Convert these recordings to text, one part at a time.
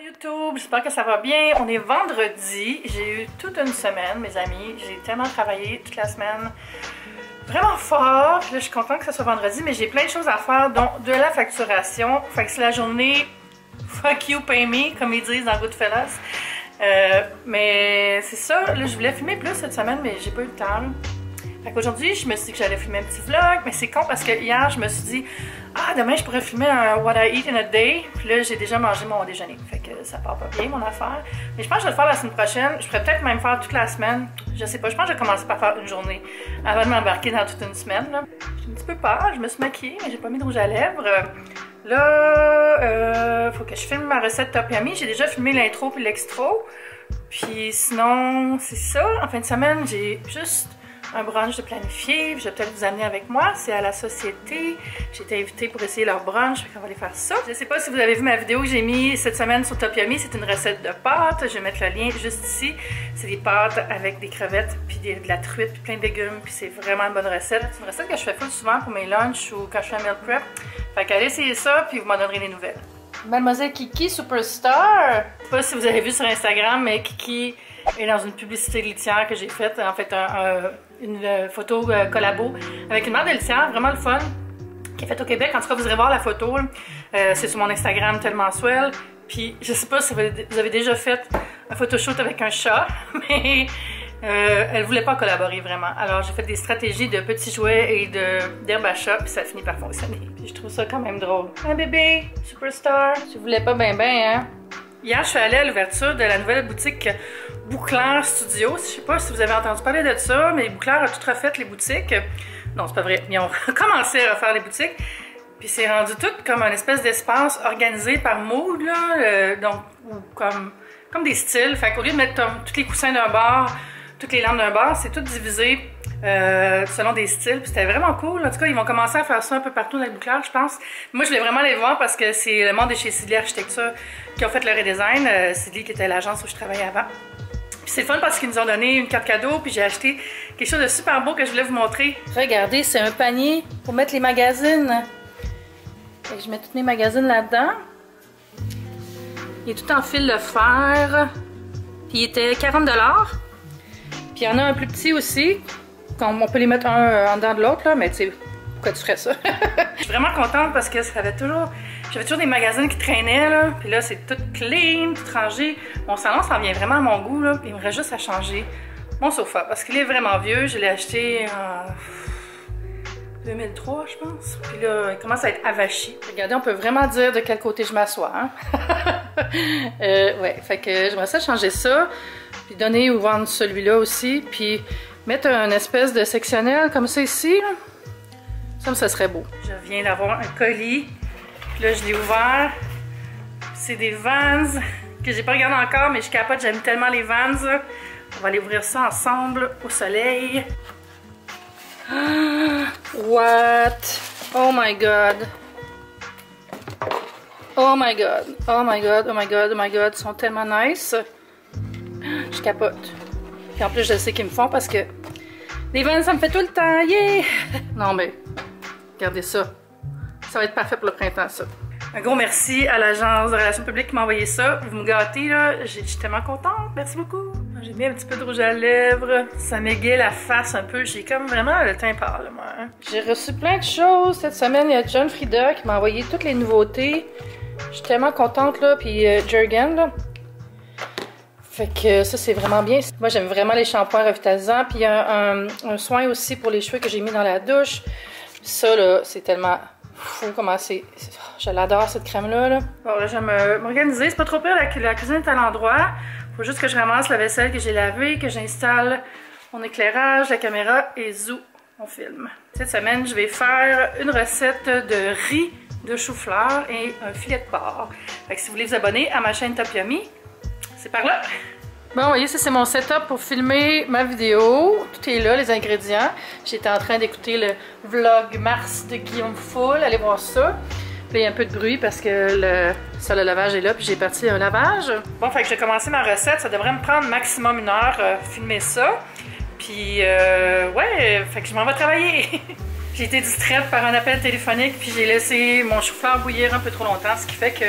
YouTube, j'espère que ça va bien. On est vendredi, j'ai eu toute une semaine, mes amis. J'ai tellement travaillé toute la semaine, vraiment fort. Là, je suis contente que ce soit vendredi, mais j'ai plein de choses à faire, dont de la facturation. Fait que c'est la journée fuck you, pay me, comme ils disent dans Goodfellas. Mais c'est ça, là, je voulais filmer plus cette semaine, mais j'ai pas eu le temps. Fait qu'aujourd'hui, je me suis dit que j'allais filmer un petit vlog, mais c'est con parce que hier, je me suis dit ah, demain, je pourrais filmer un What I Eat in a Day. Puis là, j'ai déjà mangé mon déjeuner. Fait que ça part pas bien, mon affaire. Mais je pense que je vais le faire la semaine prochaine. Je pourrais peut-être même faire toute la semaine. Je sais pas, je pense que je vais commencer par faire une journée avant de m'embarquer dans toute une semaine. J'ai un petit peu peur, je me suis maquillée, mais j'ai pas mis de rouge à lèvres. Là, faut que je filme ma recette Top Yummy. J'ai déjà filmé l'intro puis l'extro. Puis sinon, c'est ça. En fin de semaine, j'ai juste un brunch de planifié. Je vais peut-être vous amener avec moi. C'est à la Société. J'ai été invitée pour essayer leur brunch. Fait qu'on va aller faire ça. Je ne sais pas si vous avez vu ma vidéo que j'ai mis cette semaine sur Top Yummy. C'est une recette de pâtes. Je vais mettre le lien juste ici. C'est des pâtes avec des crevettes, puis de la truite, puis plein de légumes. Puis c'est vraiment une bonne recette. C'est une recette que je fais full souvent pour mes lunchs ou quand je fais un meal prep. Fait qu'allez essayer ça, puis vous m'en donnerez des nouvelles. Mademoiselle Kiki Superstar. Je sais pas si vous avez vu sur Instagram, mais Kiki est dans une publicité de litière que j'ai faite. En fait, une photo collabo avec une mère de litière, vraiment le fun, qui est faite au Québec. En tout cas, vous irez voir la photo. C'est sur mon Instagram, tellement swell. Puis, je sais pas si vous avez déjà fait un photoshoot avec un chat, mais elle voulait pas collaborer vraiment. Alors, j'ai fait des stratégies de petits jouets et d'herbe à chat, puis ça a fini par fonctionner. Puis, je trouve ça quand même drôle. Un bébé, Superstar. Tu voulais pas ben, hein? Hier, je suis allée à l'ouverture de la nouvelle boutique Bouclair Studio. Je sais pas si vous avez entendu parler de ça, mais Bouclair a tout refait les boutiques. Non, c'est pas vrai. Ils ont commencé à refaire les boutiques. Puis c'est rendu tout comme un espèce d'espace organisé par mood, là. Donc, ou comme des styles. Fait qu'au lieu de mettre tous les coussins d'un bar, toutes les lampes d'un bar, c'est tout divisé selon des styles. Puis c'était vraiment cool. En tout cas, ils vont commencer à faire ça un peu partout dans les Bouclair, je pense. Moi, je voulais vraiment les voir parce que c'est le monde de chez Sidley Architecture qui ont fait le redesign. Sidley qui était l'agence où je travaillais avant. Puis c'est fun parce qu'ils nous ont donné une carte cadeau, puis j'ai acheté quelque chose de super beau que je voulais vous montrer. Regardez, c'est un panier pour mettre les magazines. Fait que je mets tous mes magazines là-dedans. Il est tout en fil de fer. Puis il était 40$. Puis il y en a un plus petit aussi. On peut les mettre un en dedans de l'autre, là, mais tu sais, pourquoi tu ferais ça? Je suis vraiment contente parce que j'avais toujours des magazines qui traînaient, là. Puis là, c'est tout clean, tout rangé. Mon salon, ça en vient vraiment à mon goût, là. Puis il me reste juste à changer mon sofa parce qu'il est vraiment vieux. Je l'ai acheté en 2003, je pense. Puis là, il commence à être avachi. Regardez, on peut vraiment dire de quel côté je m'assois, hein? Ouais, fait que j'aimerais ça changer ça. Puis donner ou vendre celui-là aussi. Puis mettre un espèce de sectionnel comme ça ici, là. Ça serait beau. Je viens d'avoir un colis. Puis là, je l'ai ouvert. C'est des Vans que j'ai pas regardé encore, mais je capote, j'aime tellement les Vans. On va aller ouvrir ça ensemble au soleil. What? Oh my god. Oh my god. Oh my god. Oh my god. Oh my god. Ils sont tellement nice. Je capote. Puis en plus, je sais qu'ils me font parce que les Vans, ça me fait tout le temps. Yeah! Non, mais regardez ça. Ça va être parfait pour le printemps, ça. Un gros merci à l'agence de relations publiques qui m'a envoyé ça. Vous me gâtez, là. Je suis tellement contente. Merci beaucoup. J'ai mis un petit peu de rouge à lèvres. Ça m'égaye la face un peu. J'ai comme vraiment le teint pâle, moi. Hein. J'ai reçu plein de choses cette semaine. Il y a John Frieda qui m'a envoyé toutes les nouveautés. Je suis tellement contente, là. Puis Jergen, là. Fait que ça, c'est vraiment bien. Moi, j'aime vraiment les shampoings revitalisants. Puis il y a un soin aussi pour les cheveux que j'ai mis dans la douche. Ça, là, c'est tellement fou comment c'est. Je l'adore, cette crème-là. Là. Bon, là, je vais m'organiser. C'est pas trop pire, la cuisine est à l'endroit. Faut juste que je ramasse la vaisselle que j'ai lavée, que j'installe mon éclairage, la caméra et zou, on filme. Cette semaine, je vais faire une recette de riz de chou-fleur et un filet de porc. Fait que si vous voulez vous abonner à ma chaîne Top Yummy, c'est par là. Bon, vous voyez, ça c'est mon setup pour filmer ma vidéo. Tout est là, les ingrédients. J'étais en train d'écouter le vlog Mars de Guillaume Foul. Allez voir ça. Puis il y a un peu de bruit parce que le sol de lavage est là, puis j'ai parti un lavage. Bon, fait que j'ai commencé ma recette. Ça devrait me prendre maximum 1 heure filmer ça. Puis, ouais, fait que je m'en vais travailler. J'ai été distraite par un appel téléphonique, puis j'ai laissé mon chou-fleur bouillir un peu trop longtemps, ce qui fait que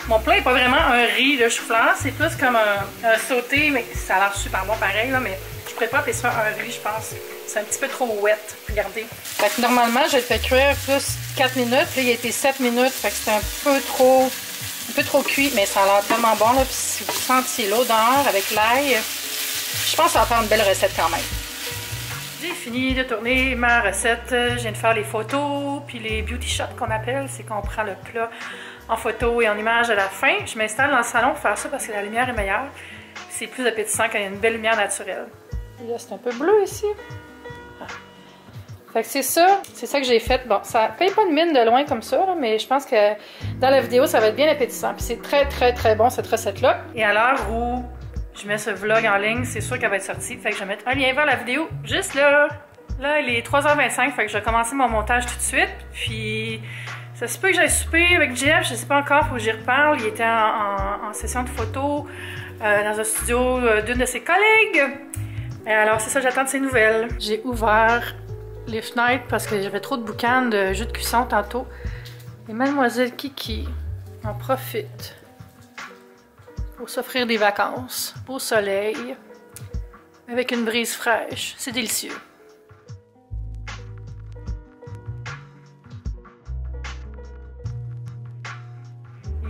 Mon plat n'est pas vraiment un riz de chou-fleur, c'est plus comme un sauté, mais ça a l'air super bon pareil, là, mais je pourrais pas appeler ça un riz, je pense. C'est un petit peu trop wet, regardez. Fait que normalement, je le fais cuire plus 4 minutes, là, il a été 7 minutes, fait que c'est un peu trop cuit, mais ça a l'air tellement bon, là, puis si vous sentiez l'odeur avec l'ail, je pense que ça va faire une belle recette quand même. J'ai fini de tourner ma recette, je viens de faire les photos, puis les beauty shots qu'on appelle, c'est qu'on prend le plat en photo et en image à la fin. Je m'installe dans le salon pour faire ça parce que la lumière est meilleure. C'est plus appétissant quand il y a une belle lumière naturelle. Et là, c'est un peu bleu ici. Ah. Fait que c'est ça que j'ai fait. Bon, ça paye pas de mine de loin comme ça, là, mais je pense que dans la vidéo, ça va être bien appétissant. Puis c'est très, très, très bon cette recette-là. Et à l'heure où je mets ce vlog en ligne, c'est sûr qu'elle va être sortie. Fait que je vais mettre un lien vers la vidéo juste là. Là, il est 3h25, fait que je vais commencer mon montage tout de suite. Puis, ça se peut que j'aille souper avec Jeff, je sais pas encore, faut que j'y reparle. Il était en session de photo dans un studio d'une de ses collègues. Alors, c'est ça, j'attends de ses nouvelles. J'ai ouvert les fenêtres parce que j'avais trop de boucan de jus de cuisson tantôt. Et Mademoiselle Kiki en profite pour s'offrir des vacances au soleil avec une brise fraîche. C'est délicieux.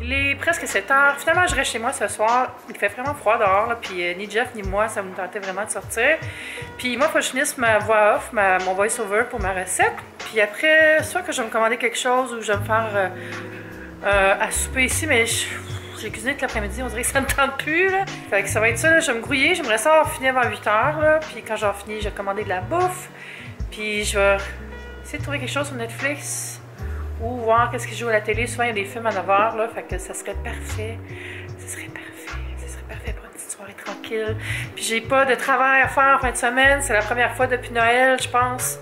Il est presque 7 heures. Finalement, je reste chez moi ce soir. Il fait vraiment froid dehors, là, puis ni Jeff ni moi, ça me tentait vraiment de sortir. Puis moi, il faut que je finisse ma voix off, mon voice-over pour ma recette. Puis après, soit que je vais me commander quelque chose ou je vais me faire à souper ici, mais j'ai cuisiné toute l'après-midi, on dirait que ça me tente plus, là. Fait que ça va être ça, là. Je vais me grouiller. J'aimerais ça avoir fini avant 8 heures, là. Puis quand j'aurai fini, je vais commander de la bouffe. Puis je vais essayer de trouver quelque chose sur Netflix. Ou voir qu'est-ce qui joue à la télé. Souvent, il y a des films à 9h, là, fait que ça serait parfait. Ça serait parfait pour une petite soirée tranquille. Puis j'ai pas de travail à faire en fin de semaine. C'est la première fois depuis Noël, je pense.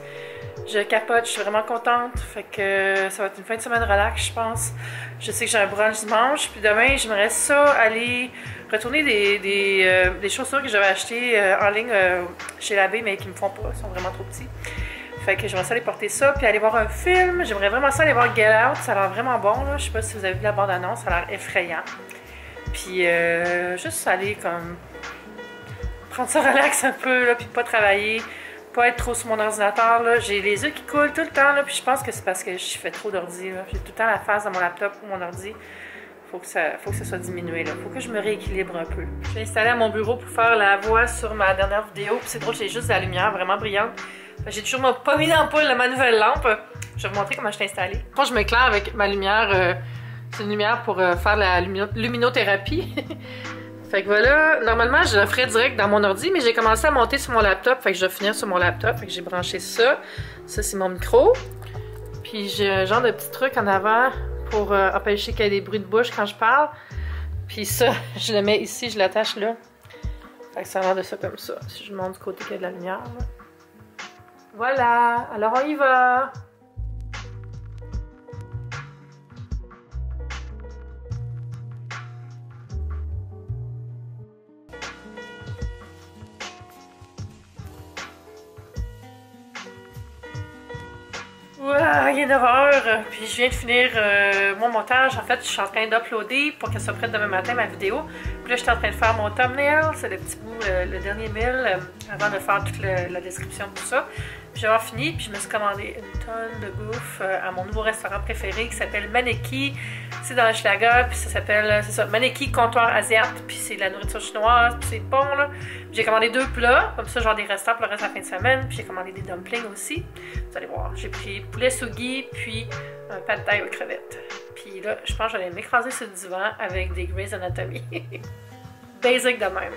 Je capote, je suis vraiment contente. Fait que ça va être une fin de semaine relax, je pense. Je sais que j'ai un brunch dimanche. Puis demain, j'aimerais ça aller retourner des chaussures que j'avais achetées en ligne chez Labbé, mais qui me font pas. Ils sont vraiment trop petits. Fait que j'aimerais ça aller porter ça, puis aller voir un film. J'aimerais vraiment ça aller voir Get Out, ça a l'air vraiment bon, là. Je sais pas si vous avez vu la bande-annonce, ça a l'air effrayant. Puis juste aller comme prendre ça relax un peu, là, puis pas travailler, pas être trop sur mon ordinateur, là. J'ai les yeux qui coulent tout le temps, là, puis je pense que c'est parce que je fais trop d'ordi, là. J'ai tout le temps la face dans mon laptop ou mon ordi. Faut que ça soit diminué, là. Faut que je me rééquilibre un peu. Je vais installer à mon bureau pour faire la voix sur ma dernière vidéo, puis c'est drôle, j'ai juste de la lumière vraiment brillante. J'ai toujours pas mis d'ampoule de ma nouvelle lampe. Je vais vous montrer comment je l'ai installée. Quand je m'éclaire avec ma lumière, c'est une lumière pour faire la luminothérapie. Fait que voilà, normalement je le ferais direct dans mon ordi, mais j'ai commencé à monter sur mon laptop, fait que je vais finir sur mon laptop, fait que j'ai branché ça. Ça c'est mon micro. Puis j'ai un genre de petit truc en avant pour empêcher qu'il y ait des bruits de bouche quand je parle. Puis ça, je le mets ici, je l'attache là. Fait que ça a l'air de ça comme ça. Si je monte du côté qu'il y a de la lumière, là. Voilà, alors on y va! Voilà, il est 9h, puis je viens de finir mon montage. En fait, je suis en train d'uploader pour qu'elle soit prête demain matin, ma vidéo. Puis là, je suis en train de faire mon thumbnail, c'est le petit bout, le dernier mille, avant de faire toute la description de tout ça. Puis j'ai fini, puis je me suis commandé une tonne de bouffe à mon nouveau restaurant préféré qui s'appelle Maneki. C'est dans Hochelaga, puis ça s'appelle, c'est ça, Maneki Comptoir Asiate, puis c'est de la nourriture chinoise, puis c'est bon, là. J'ai commandé 2 plats, comme ça, genre des restants pour le reste de la fin de semaine, puis j'ai commandé des dumplings aussi. Vous allez voir, j'ai pris poulet sugi, puis un pad thai aux crevettes. Puis là, je pense que j'allais m'écraser sur le divan avec des Grey's Anatomy. Basic de même.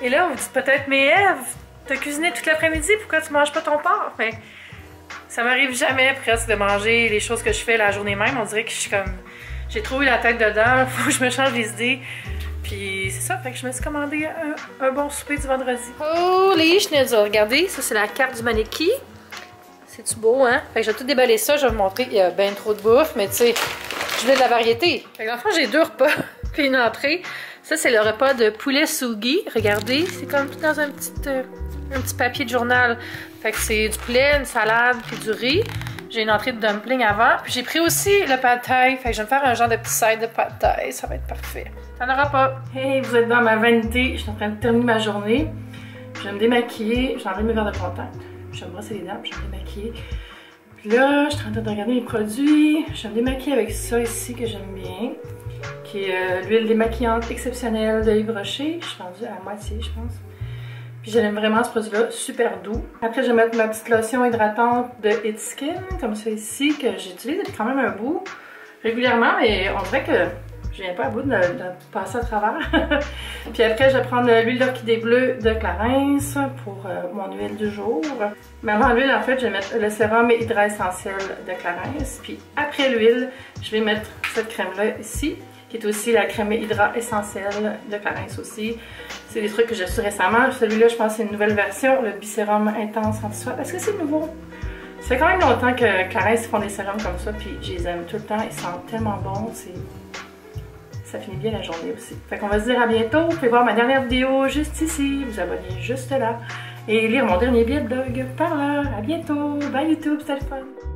Et là, vous dites peut-être, mais Eve, t'as cuisiné toute l'après-midi, pourquoi tu manges pas ton porc? Mais ça m'arrive jamais presque de manger les choses que je fais la journée même. On dirait que je suis comme... J'ai trop eu la tête dedans, faut que je me change les idées. Puis c'est ça, fait que je me suis commandé un bon souper du vendredi. Oh les schnitzel, regardez, ça c'est la carte du Maneki. C'est-tu beau, hein? Fait que je vais tout déballer ça, je vais vous montrer. Il y a bien trop de bouffe, mais tu sais, je voulais de la variété. Fait que dans le fond, j'ai 2 repas, puis une entrée. Ça, c'est le repas de poulet sugi. Regardez, c'est comme tout dans un petit papier de journal. Fait que c'est du poulet, une salade, puis du riz. J'ai une entrée de dumpling avant. Puis j'ai pris aussi le pad thai. Fait que je vais me faire un genre de petit side de pad thai. Ça va être parfait. T'en auras pas. Hey, vous êtes dans ma vanité. Je suis en train de terminer ma journée. Je vais me démaquiller. J'ai enlevé mes verres de contact. Je vais me brosser les dents. Puis je vais me démaquiller. Puis là, je suis en train de regarder les produits. Je vais me démaquiller avec ça ici que j'aime bien. Qui est l'huile démaquillante exceptionnelle de Yves Rocher. Je suis rendue à la moitié, je pense. Puis j'aime vraiment ce produit-là, super doux. Après, je vais mettre ma petite lotion hydratante de It Skin, comme ça ici, que j'utilise depuis quand même un bout, régulièrement, mais on dirait que je viens pas à bout de passer à travers. Puis après, je vais prendre l'huile d'orchidée bleue de Clarins pour mon huile du jour. Mais avant l'huile, en fait, je vais mettre le sérum Hydra Essentiel de Clarins. Puis après l'huile, je vais mettre cette crème-là ici, qui est aussi la crème Hydra Essentielle de Clarins aussi. C'est des trucs que j'ai reçus récemment. Celui-là, je pense que c'est une nouvelle version, le Bisérum Intense Anti-Soie. Est-ce que c'est nouveau? Ça fait quand même longtemps que Clarins font des sérums comme ça, puis je les aime tout le temps. Ils sentent tellement bon. Ça finit bien la journée aussi. Fait qu'on va se dire à bientôt. Vous pouvez voir ma dernière vidéo juste ici. Vous abonner juste là. Et lire mon dernier billet de blog par là. À bientôt. Bye YouTube, c'était le fun.